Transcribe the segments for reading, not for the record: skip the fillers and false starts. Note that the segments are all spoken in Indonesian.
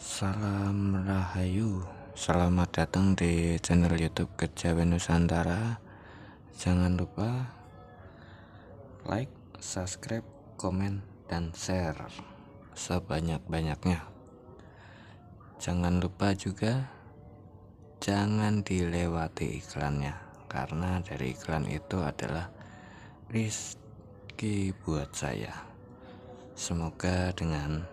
Salam Rahayu, selamat datang di channel YouTube Kejawen Nusantara. Jangan lupa like, subscribe, komen, dan share sebanyak-banyaknya. Jangan lupa juga jangan dilewati iklannya, karena dari iklan itu adalah rezeki buat saya. Semoga dengan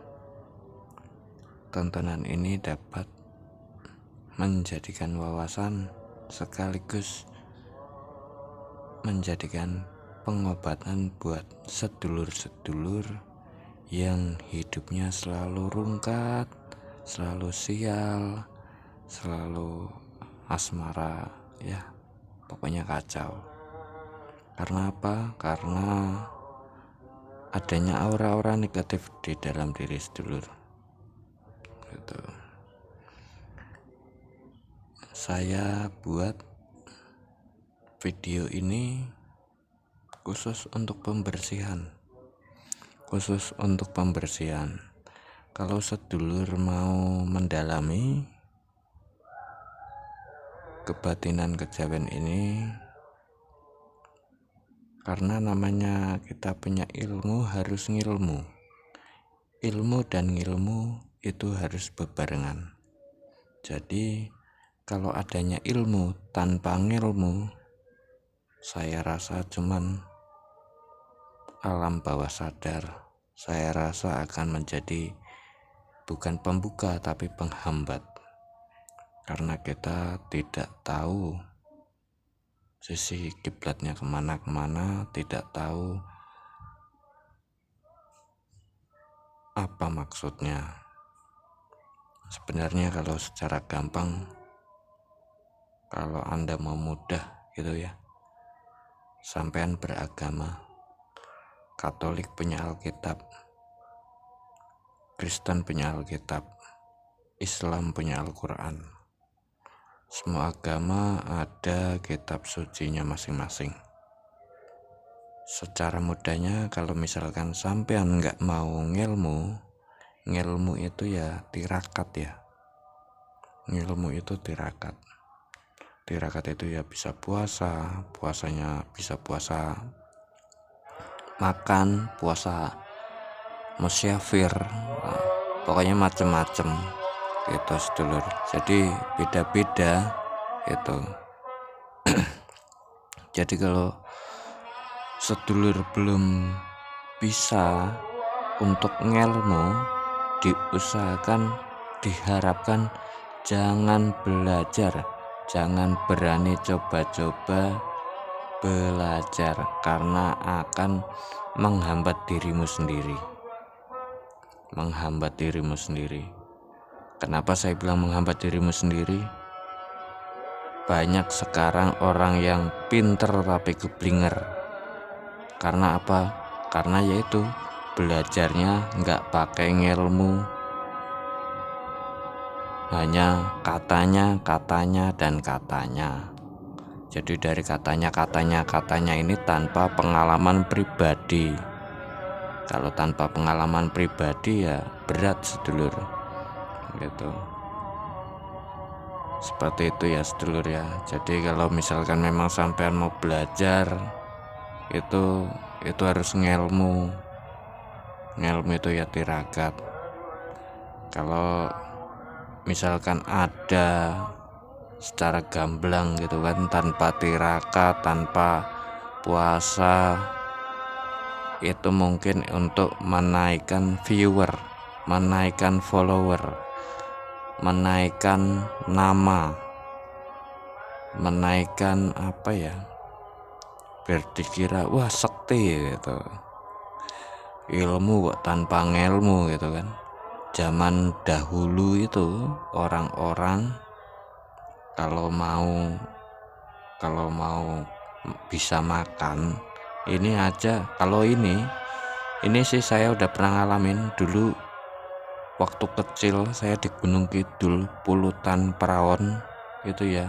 tontonan ini dapat menjadikan wawasan sekaligus menjadikan pengobatan buat sedulur-sedulur yang hidupnya selalu rungkat, selalu sial, selalu asmara, ya pokoknya kacau. Karena apa? Karena adanya aura-aura negatif di dalam diri sedulur. Gitu. Saya buat video ini khusus untuk pembersihan. Kalau sedulur mau mendalami kebatinan kejawen ini, karena namanya kita punya ilmu harus ngilmu. Ilmu dan ngilmu itu harus bebarengan. Jadi kalau adanya ilmu tanpa ngilmu, saya rasa cuman alam bawah sadar. Saya rasa akan menjadi bukan pembuka tapi penghambat, karena kita tidak tahu sisi kiblatnya kemana-kemana, tidak tahu apa maksudnya. Sebenarnya kalau secara gampang, kalau Anda mau mudah gitu ya, sampean beragama, Katolik punya Alkitab, Kristen punya Alkitab, Islam punya Al-Quran. Semua agama ada kitab sucinya masing-masing. Secara mudahnya, kalau misalkan sampean nggak mau ngilmu itu ya tirakat ya. Ngilmu itu tirakat. Tirakat itu ya bisa puasanya bisa puasa makan, puasa musyafir, pokoknya macem-macem gitu sedulur. Jadi beda-beda itu. Jadi kalau sedulur belum bisa untuk ngilmu, diharapkan jangan belajar, jangan berani coba-coba belajar, karena akan menghambat dirimu sendiri. Kenapa saya bilang menghambat dirimu sendiri? Banyak sekarang orang yang pinter tapi keblinger. Karena apa? Karena yaitu belajarnya nggak pakai ngilmu, hanya katanya dan katanya. Jadi dari katanya ini tanpa pengalaman pribadi. Kalau tanpa pengalaman pribadi ya berat sedulur gitu. Seperti itu ya sedulur ya. Jadi kalau misalkan memang sampean mau belajar, itu harus ngilmu itu ya tirakat. Kalau misalkan ada secara gamblang gitu kan, tanpa tirakat, tanpa puasa, itu mungkin untuk menaikkan viewer, menaikkan follower, menaikkan nama, menaikkan apa ya, biar dikira wah sekti gitu. Ilmu kok tanpa ngilmu gitu kan. Zaman dahulu itu orang-orang kalau mau bisa makan, ini aja. Kalau ini sih saya udah pernah ngalamin dulu waktu kecil. Saya di Gunung Kidul, Pulutan Perawan itu ya.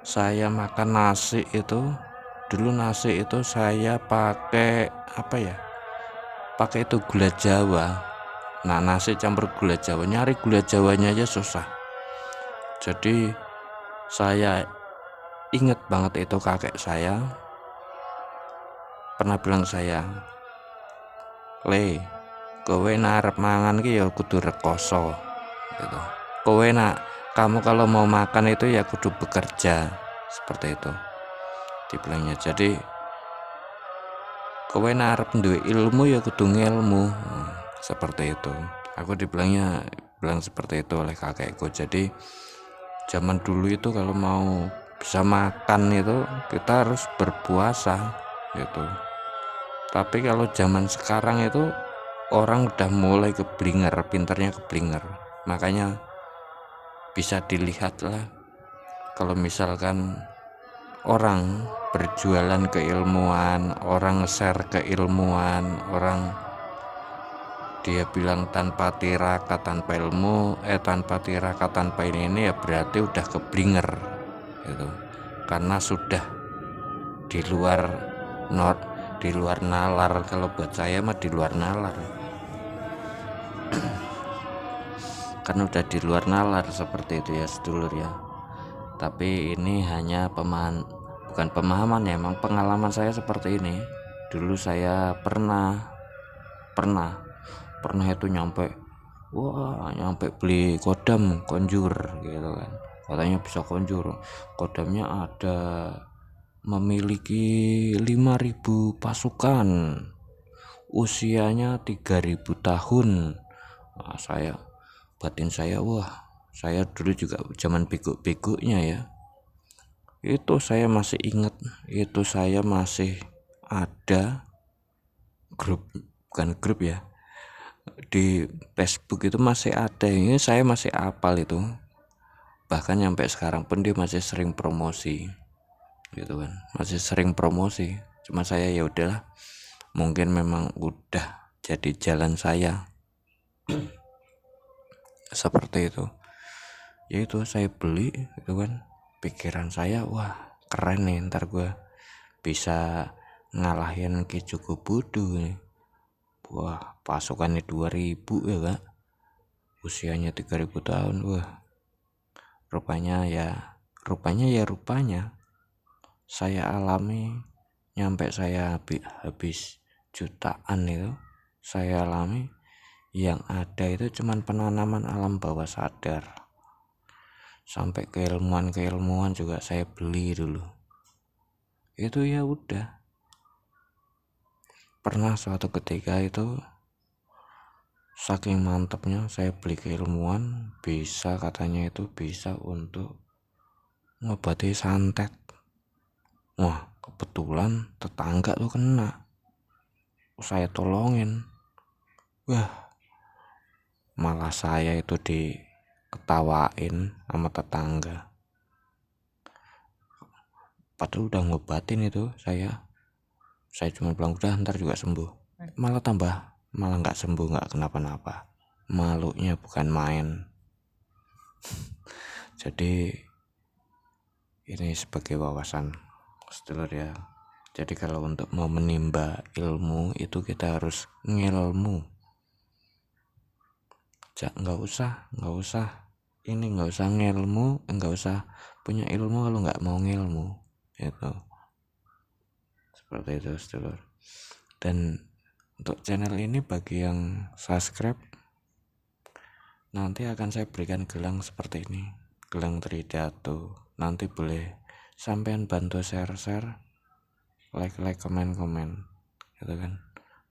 Saya makan nasi itu, dulu nasi itu saya pakai apa ya, pakai itu gula Jawa. Nah, nasi campur gula jawa, nyari gula jawanya aja susah. Jadi saya inget banget itu kakek saya pernah bilang saya, "Le, kowe arep mangan ki ya kudu rekoso." Gitu. Kamu kalau mau makan itu ya kudu bekerja, seperti itu dibilangnya. Jadi kowe arep duwe ilmu ya kudu ngelmu, seperti itu. Aku bilang seperti itu oleh kakekku. Jadi zaman dulu itu kalau mau bisa makan itu kita harus berpuasa gitu. Tapi kalau zaman sekarang itu orang udah mulai keblinger, pinternya keblinger. Makanya bisa dilihat lah kalau misalkan orang berjualan keilmuan, orang share keilmuan, orang dia bilang tanpa tirakat, tanpa ilmu, tanpa tirakat, tanpa ini ya berarti udah keblinger gitu. Karena sudah di luar nalar. Kalau buat saya mah di luar nalar. Kan udah di luar nalar seperti itu ya sedulur ya. Tapi ini hanya bukan pemahaman ya, emang pengalaman saya seperti ini. Dulu saya pernah itu nyampe beli kodam konjur gitu kan, katanya bisa konjur. Kodamnya ada memiliki 5.000 pasukan, usianya 3.000 tahun. Nah, batin saya, wah, saya dulu juga zaman bego-begonya ya, itu saya masih ingat, itu saya masih ada bukan grup ya, di Facebook itu masih ada. Ini saya masih apal itu, bahkan sampai sekarang pun dia masih sering promosi gitu kan, masih sering promosi. Cuma saya ya udahlah, mungkin memang udah jadi jalan saya seperti itu. Yaitu saya beli itu kan, pikiran saya, wah keren nih, ntar gue bisa ngalahin Ki Jogobudu nih. Wah, pasukannya 2.000 ya kak, usianya 3.000 tahun. Wah, rupanya saya alami, nyampe saya habis jutaan itu saya alami. Yang ada itu cuman penanaman alam bawah sadar. Sampai keilmuan juga saya beli dulu. Itu ya udah. Pernah suatu ketika itu saking mantapnya saya beli keilmuan, katanya itu bisa untuk ngobati santet. Wah, kebetulan tetangga tuh kena, saya tolongin. Wah, malah saya itu diketawain sama tetangga, padahal udah ngobatin itu. Saya cuma bilang udah, ntar juga sembuh. Malah nggak sembuh, nggak kenapa-napa. Malunya bukan main. Jadi ini sebagai wawasan sedulur ya. Jadi kalau untuk mau menimba ilmu itu kita harus ngilmu. Nggak usah ngilmu, nggak usah punya ilmu kalau nggak mau ngilmu itu. Seperti itu sedulur. Dan untuk channel ini bagi yang subscribe, nanti akan saya berikan gelang seperti ini, gelang Tridatu. Nanti boleh sampean bantu share, like, komen gitu kan,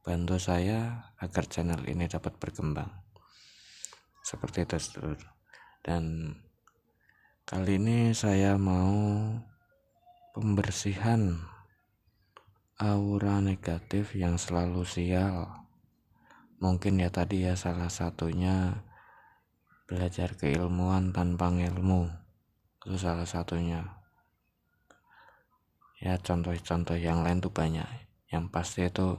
bantu saya agar channel ini dapat berkembang. Seperti itu sedulur. Dan kali ini saya mau pembersihan aura negatif yang selalu sial. Mungkin ya tadi ya, salah satunya belajar keilmuan tanpa ngilmu, itu salah satunya ya. Contoh-contoh yang lain tuh banyak. Yang pasti itu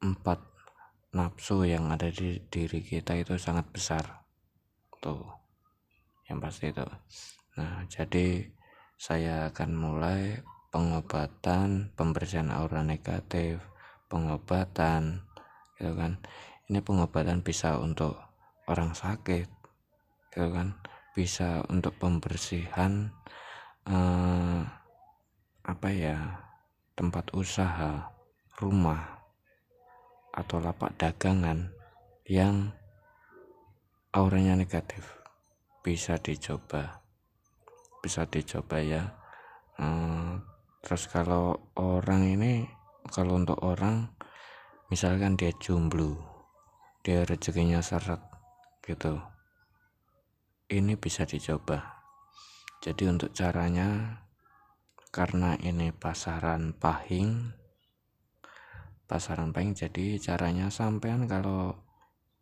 4 nafsu yang ada di diri kita itu sangat besar tuh, yang pasti itu. Nah, jadi saya akan mulai pembersihan aura negatif, pengobatan gitu kan. Ini pengobatan bisa untuk orang sakit, gitu kan, bisa untuk pembersihan tempat usaha, rumah, atau lapak dagangan yang auranya negatif. Bisa dicoba ya. Terus kalau untuk orang misalkan dia jomblo, dia rezekinya seret gitu, ini bisa dicoba. Jadi untuk caranya, karena ini pasaran pahing, jadi caranya sampean kalau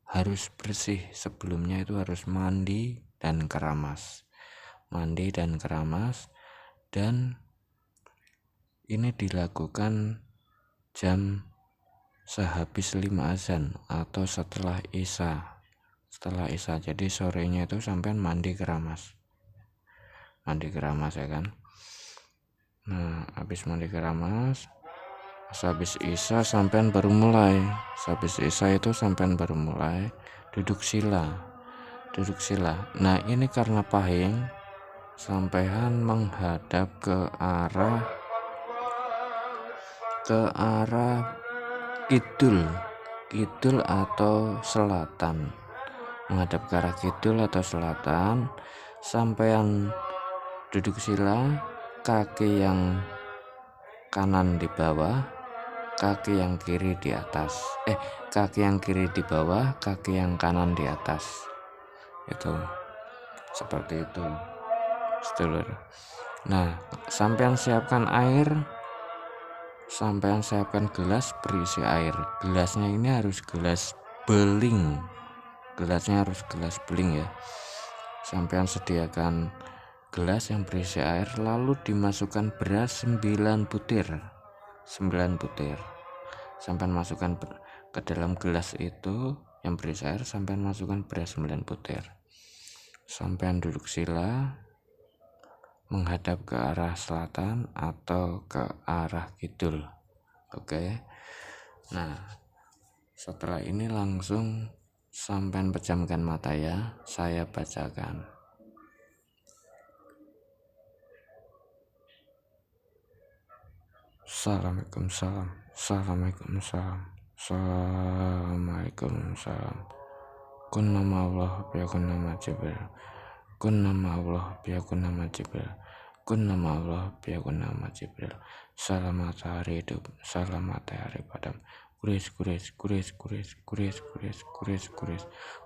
harus bersih sebelumnya itu harus mandi dan keramas, dan ini dilakukan jam sehabis 5 azan atau setelah isya. Jadi sorenya itu sampean mandi keramas ya kan. Nah, habis mandi keramas, habis isya sampean baru mulai. Duduk sila. Nah, ini karena pahing, sampean menghadap ke arah kidul atau selatan. Menghadap ke arah kidul atau selatan, sampean duduk sila, kaki yang kanan di bawah, kaki yang kiri di atas. Kaki yang kiri di bawah, kaki yang kanan di atas. Itu seperti itu, sedulur. Nah, sampean siapkan gelas berisi air. Gelasnya ini harus gelas beling. Ya. Sampean sediakan gelas yang berisi air, lalu dimasukkan beras 9 butir. Sampean masukkan ke dalam gelas itu yang berisi air, sampean masukkan beras 9 butir. Sampean duduk sila, menghadap ke arah selatan atau ke arah kidul. Oke. Nah, setelah ini langsung sampean pejamkan mata ya, saya bacakan. Assalamualaikum kun nama Allah biyakun nama Jibril, kun nama Allah biyakun nama Jibril, kun nama Allah biyakun nama Jibril. Selamat hari hidup, selamat hari padam. Kuris.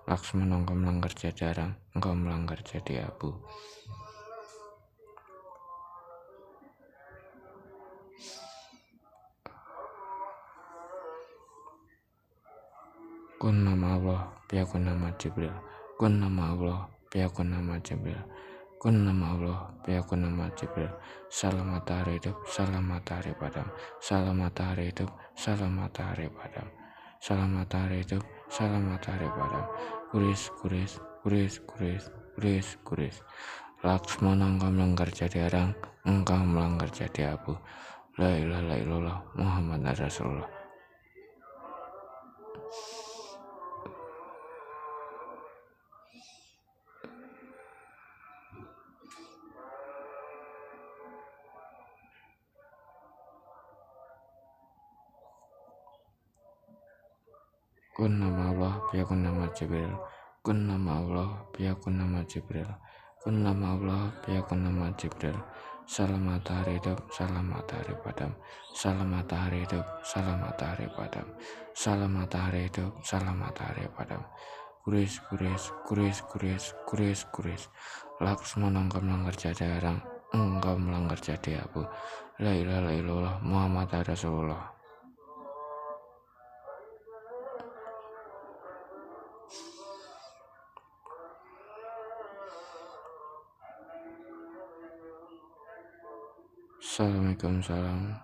Laksmana, engkau melanggar jadi arang, engkau melanggar jadi abu. Kun nama Allah biyakun nama Jibril, kun nama Allah biyakun nama Jibril, kun nama Allah biyakun nama Jibril. Selamat hari hidup, selamat hari padam. Selamat hari hidup, selamat hari padam. Selamat hari hidup, selamat hari padam. Kuris. Laksmana, engkau melanggar jadi arang, engkau melanggar jadi abu. La ilaha illallah Muhammad Rasulullah. Kun nama Allah biyakun nama Jibril, kun nama Allah biyakun nama Jibril, kun nama Allah biyakun nama Jibril. Selamat hari hidup, selamat hari padam. Selamat hari hidup, selamat hari padam. Selamat hari hidup, selamat hari padam. Kuris. Laksmana, engkau melanggar jadi arang, engkau melanggar jadi abu. La ilaha illallah Muhammad Rasulullah. Assalamualaikum salam.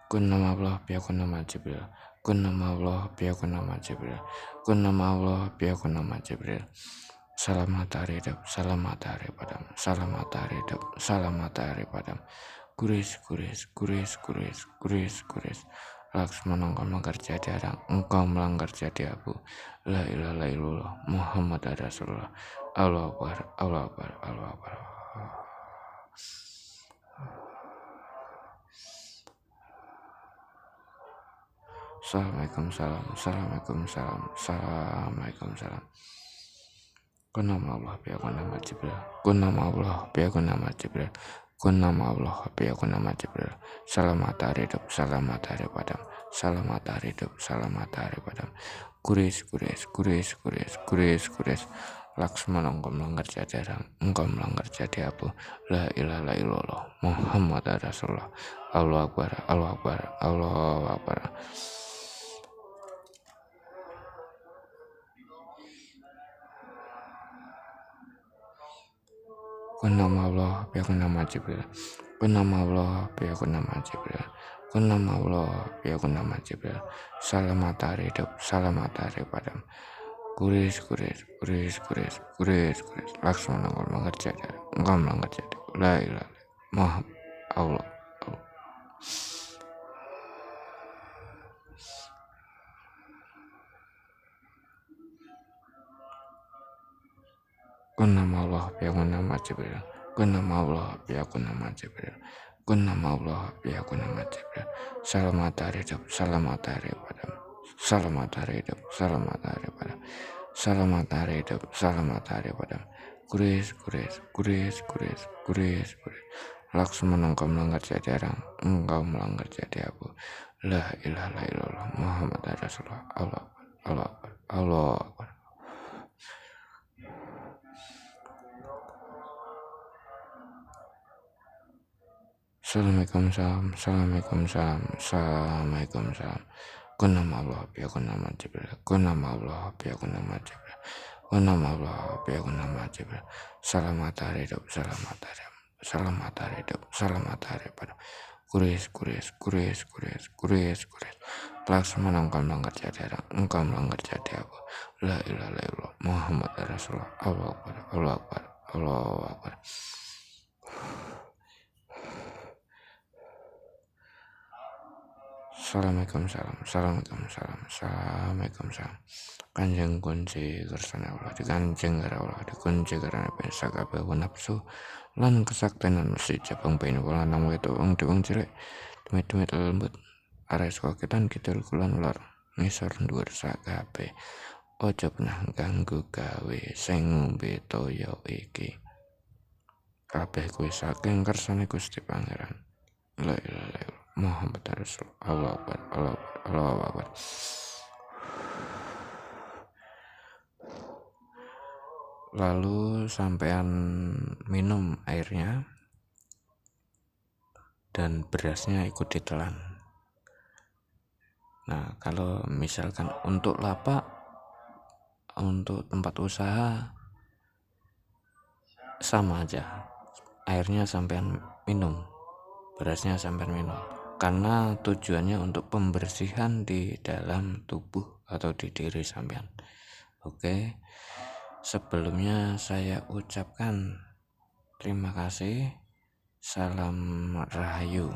Kun nama Allah biyakun nama Jibril, kun nama Allah biyakun nama Jibril, kun nama Allah biyakun nama Jibril. Selamat hari hidup, selamat hari padam. Selamat hari hidup, selamat hari padam. Kuris. Laksmana engkau melanggar jadi Adang, engkau melanggar jadi Abu. La ilaha illallah Muhammad Rasulullah. Allah Akbar, Allah Akbar, Allah Akbar. Assalamualaikum salam. Kun nama Allah biakun nama Jibril. Kun nama Allah biakun nama Jibril. Kun nama Allah biakun nama Jibril. Salam matahari hidup, salam matahari padam. Salam matahari hidup, salam matahari padam. Kuris. Laksmana engkau melanggar jadi Adang, engkau melanggar jadi Abu. La ilaha illallah Muhammad Rasulullah. Allah Akbar, Allah Akbar, Allah Akbar. Kun nama Allah biakun nama Jibril. Kun nama Allah biakun nama Jibril. Kun nama Allah biakun nama Jibril. Salam matahari hidup, salam matahari padam. Kuris. Laksmana engkau melanggar jadi, engkau melanggar jadi. La ilaha Muhammad Allah. Kun nama Allah biakun nama Jibril. Kun nama Allah biakun nama Jibril. Kun nama Allah biakun nama Jibril. Salam matahari hidup, salam matahari padam. Salam matahari hidup, salam matahari padam. Salam matahari hidup, salam matahari padam. Kuris. Laksmana engkau melanggar jadi Adang, engkau melanggar jadi Abu. La ilaha illallah Muhammad Rasulullah. Allah Akbar, Allah Akbar, Allah Akbar. Assalamualaikum salam. Kun nama Allah biakun nama Jibril. Kun nama Allah biakun nama Jibril. Kun nama Allah biakun nama Jibril. Salam matahari hidup, salam matahari. Salam matahari hidup, salam matahari padam. Kuris. Laksmana engkau melanggar jadi Adang, engkau melanggar jadi Abu. La ilaha illallah Muhammad Rasulullah. Allah Akbar, Allah Akbar, Allah Akbar. Assalamualaikum salam. Kanjeng kunci kersane Allah, dikanjeng karo Allah, dikunci karena pensa kabeh nafsu lan kesaktenan mesti jabang ben wala nang wetu wong cilik demit lembut ares koketan kidul kulon lor ngisor dhuwur sakabeh. Ojo pernah ganggu gawe sing ngombe toya iki. Kabeh kuwi saking kersane Gusti Pangeran. La ilaha illallah Muhammad Rasulullah. Allah Akbar, Allah Akbar, Allah Akbar. Lalu sampean minum airnya dan berasnya ikut ditelan. Nah, kalau misalkan untuk lapak, untuk tempat usaha sama aja, airnya sampean minum, berasnya sampean minum, karena tujuannya untuk pembersihan di dalam tubuh atau di diri sampean. Oke, sebelumnya saya ucapkan terima kasih. Salam Rahayu.